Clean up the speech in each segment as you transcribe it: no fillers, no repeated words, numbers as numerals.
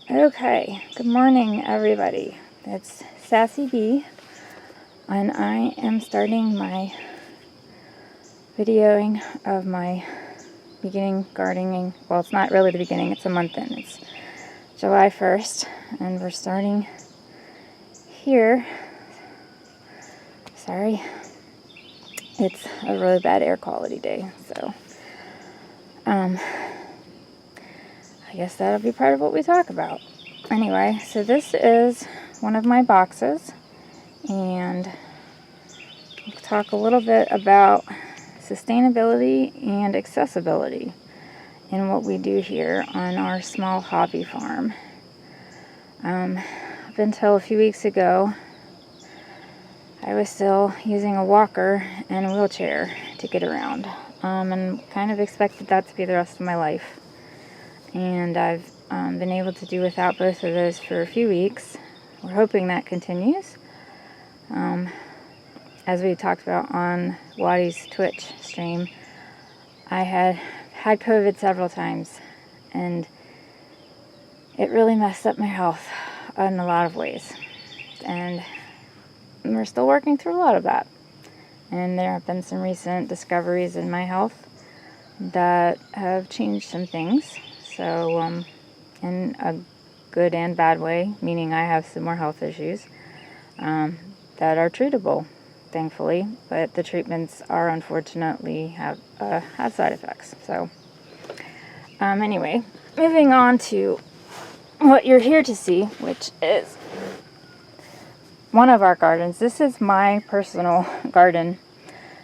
Okay, good morning everybody. It's Sassy Bee, and I am starting my videoing of my beginning gardening. Well, it's not really the beginning, it's a month in. It's July 1st, and we're starting here. Sorry, it's a really bad air quality day, so I guess that'll be part of what we talk about. Anyway, so this is one of my boxes, and we'll talk a little bit about sustainability and accessibility in what we do here on our small hobby farm. Up until a few weeks ago, I was still using a walker and a wheelchair to get around, and kind of expected that to be the rest of my life. And I've been able to do without both of those for a few weeks. We're hoping that continues. As we talked about on Watty's Twitch stream, I had COVID several times, and it really messed up my health in a lot of ways. And we're still working through a lot of that. And there have been some recent discoveries in my health that have changed some things. So, in a good and bad way, meaning I have some more health issues that are treatable, thankfully, but the treatments are unfortunately have side effects. So, anyway, moving on to what you're here to see, which is one of our gardens. This is my personal garden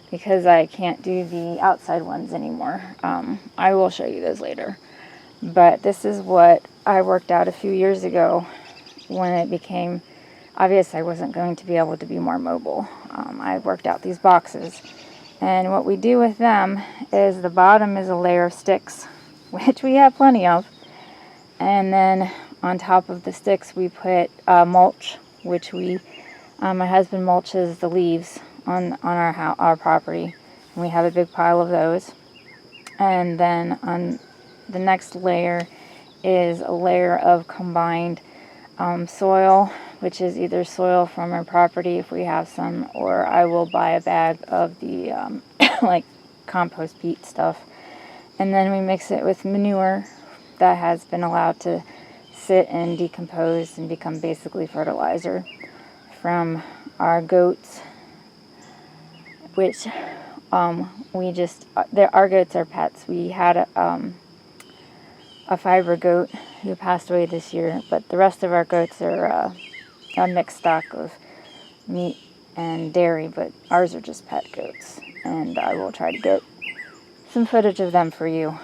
because I can't do the outside ones anymore. I will show you those later. But this is what I worked out a few years ago when it became obvious I wasn't going to be able to be more mobile. I worked out these boxes. And what we do with them is the bottom is a layer of sticks, which we have plenty of. And then on top of the sticks we put mulch, which my husband mulches the leaves on our property. And we have a big pile of those. And then on the next layer is a layer of combined soil, which is either soil from our property if we have some, or I will buy a bag of the like compost peat stuff. And then we mix it with manure that has been allowed to sit and decompose and become basically fertilizer from our goats, which our goats are pets. We had a fiber goat who passed away this year, but the rest of our goats are a mixed stock of meat and dairy, but ours are just pet goats, and I will try to get some footage of them for you.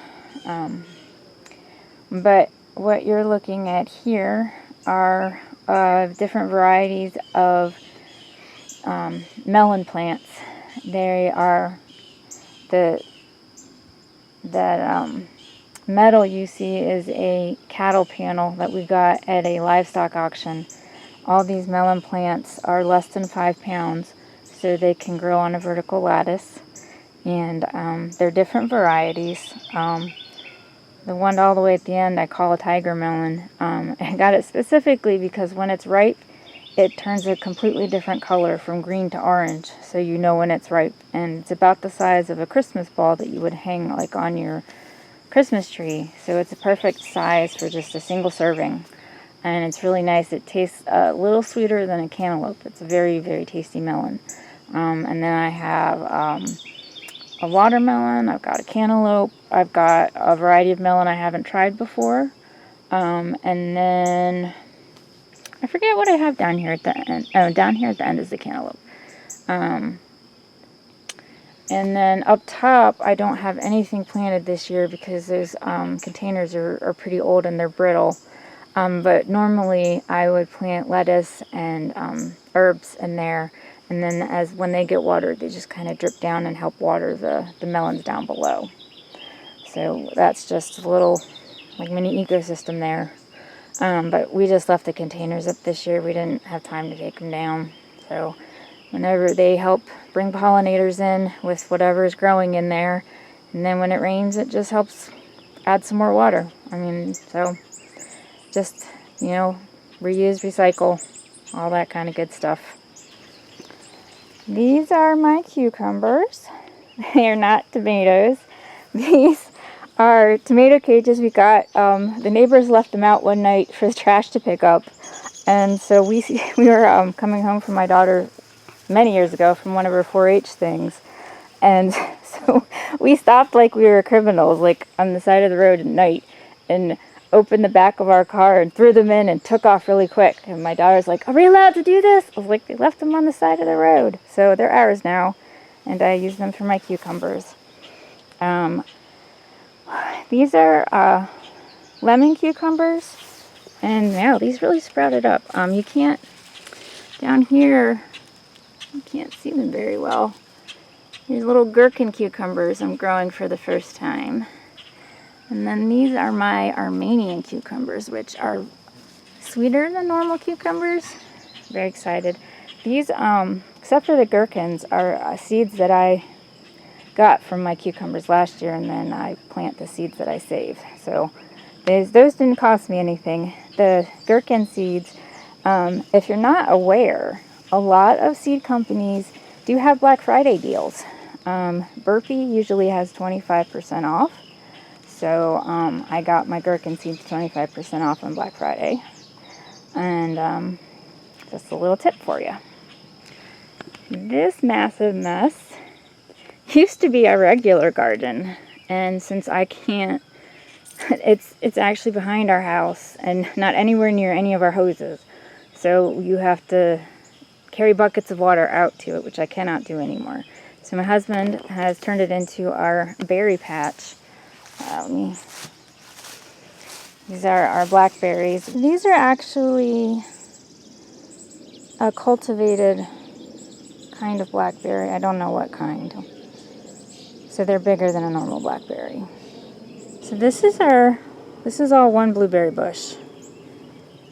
But what you're looking at here are different varieties of melon plants. They are that metal you see is a cattle panel that we got at a livestock auction. All these melon plants are less than 5 pounds, so they can grow on a vertical lattice, and they're different varieties. The one all the way at the end I call a tiger melon. I got it specifically because when it's ripe, it turns a completely different color from green to orange, so you know when it's ripe. And it's about the size of a Christmas ball that you would hang like on your Christmas tree, so it's a perfect size for just a single serving, and it's really nice. It tastes a little sweeter than a cantaloupe. It's a very, very tasty melon. And then I have a watermelon, I've got a cantaloupe, I've got a variety of melon I haven't tried before, and then I forget what I have down here at the end. Oh, down here at the end is the cantaloupe. And then up top, I don't have anything planted this year because those containers are pretty old and they're brittle. But normally I would plant lettuce and herbs in there. And then when they get watered, they just kind of drip down and help water the melons down below. So that's just a little like mini ecosystem there. But we just left the containers up this year. We didn't have time to take them down. So whenever they help bring pollinators in with whatever is growing in there, and then when it rains, it just helps add some more water. I mean, so just you know, reuse, recycle, all that kind of good stuff. These are my cucumbers. They are not tomatoes. These are tomato cages we got. The neighbors left them out one night for the trash to pick up. And so we were coming home from my daughter many years ago from one of her 4-H things. And so we stopped like we were criminals, like on the side of the road at night, and opened the back of our car and threw them in and took off really quick. And my daughter's like, "Are we allowed to do this?" I was like, "They left them on the side of the road." So they're ours now, and I use them for my cucumbers. These are lemon cucumbers, and now these really sprouted up. You can't, down here, you can't see them very well. These little gherkin cucumbers I'm growing for the first time. And then these are my Armenian cucumbers, which are sweeter than normal cucumbers. Very excited. These, except for the gherkins, are seeds that I got from my cucumbers last year, and then I plant the seeds that I save. So those didn't cost me anything. The gherkin seeds, if you're not aware, a lot of seed companies do have Black Friday deals. Burpee usually has 25% off. So I got my gherkin seeds 25% off on Black Friday. And just a little tip for you. This massive mess used to be our regular garden. And since I can't, it's actually behind our house and not anywhere near any of our hoses. So you have to carry buckets of water out to it, which I cannot do anymore. So my husband has turned it into our berry patch. These are our blackberries. These are actually a cultivated kind of blackberry. I don't know what kind. So they're bigger than a normal blackberry. So this is all one blueberry bush.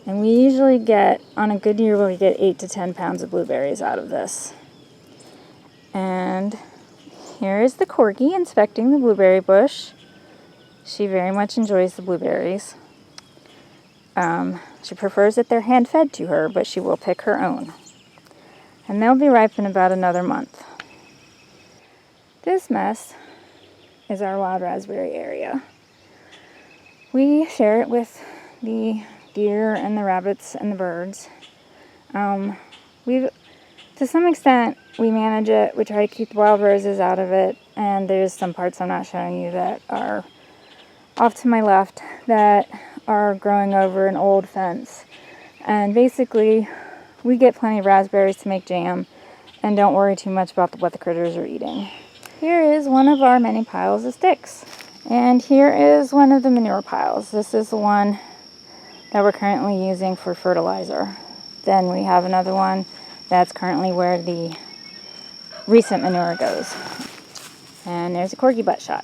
And we usually get, on a good year, we get 8 to 10 pounds of blueberries out of this. And here is the corgi inspecting the blueberry bush. She very much enjoys the blueberries. She prefers that they're hand-fed to her, but she will pick her own. And they'll be ripe in about another month. This mess is our wild raspberry area. We share it with the deer and the rabbits and the birds. To some extent, we manage it. We try to keep the wild roses out of it. And there's some parts I'm not showing you that are off to my left that are growing over an old fence. And basically, we get plenty of raspberries to make jam and don't worry too much about what the critters are eating. Here is one of our many piles of sticks. And here is one of the manure piles. This is the one that we're currently using for fertilizer. Then we have another one that's currently where the recent manure goes. And there's a corgi butt shot.